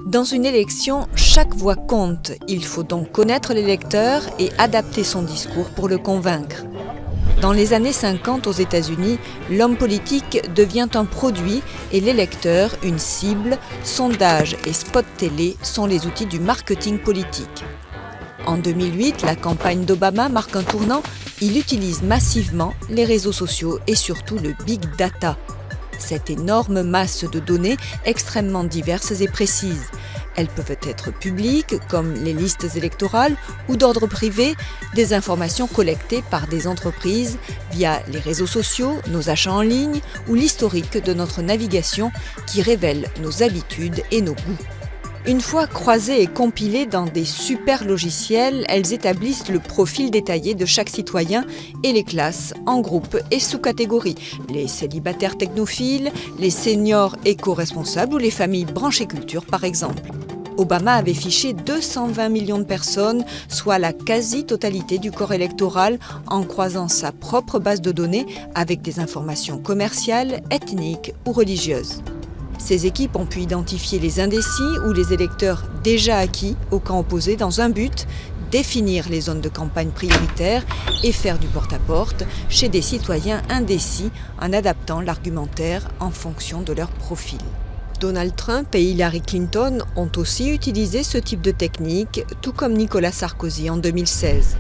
Dans une élection, chaque voix compte. Il faut donc connaître l'électeur et adapter son discours pour le convaincre. Dans les années 50 aux États-Unis, l'homme politique devient un produit et l'électeur une cible. Sondages et spots télé sont les outils du marketing politique. En 2008, la campagne d'Obama marque un tournant. Il utilise massivement les réseaux sociaux et surtout le big data. Cette énorme masse de données extrêmement diverses et précises. Elles peuvent être publiques, comme les listes électorales, ou d'ordre privé, des informations collectées par des entreprises via les réseaux sociaux, nos achats en ligne ou l'historique de notre navigation qui révèle nos habitudes et nos goûts. Une fois croisées et compilées dans des super logiciels, elles établissent le profil détaillé de chaque citoyen et les classent en groupes et sous-catégories. Les célibataires technophiles, les seniors éco-responsables ou les familles branchées culture par exemple. Obama avait fiché 220 millions de personnes, soit la quasi-totalité du corps électoral, en croisant sa propre base de données avec des informations commerciales, ethniques ou religieuses. Ces équipes ont pu identifier les indécis ou les électeurs déjà acquis au camp opposé dans un but, définir les zones de campagne prioritaires et faire du porte-à-porte chez des citoyens indécis en adaptant l'argumentaire en fonction de leur profil. Donald Trump et Hillary Clinton ont aussi utilisé ce type de technique, tout comme Nicolas Sarkozy en 2016.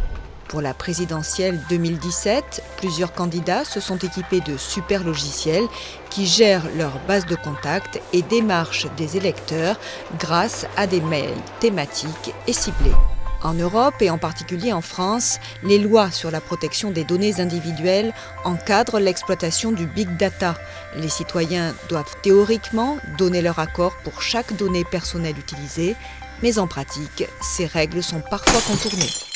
Pour la présidentielle 2017, plusieurs candidats se sont équipés de super logiciels qui gèrent leur base de contacts et démarchent des électeurs grâce à des mails thématiques et ciblés. En Europe et en particulier en France, les lois sur la protection des données individuelles encadrent l'exploitation du big data. Les citoyens doivent théoriquement donner leur accord pour chaque donnée personnelle utilisée, mais en pratique, ces règles sont parfois contournées.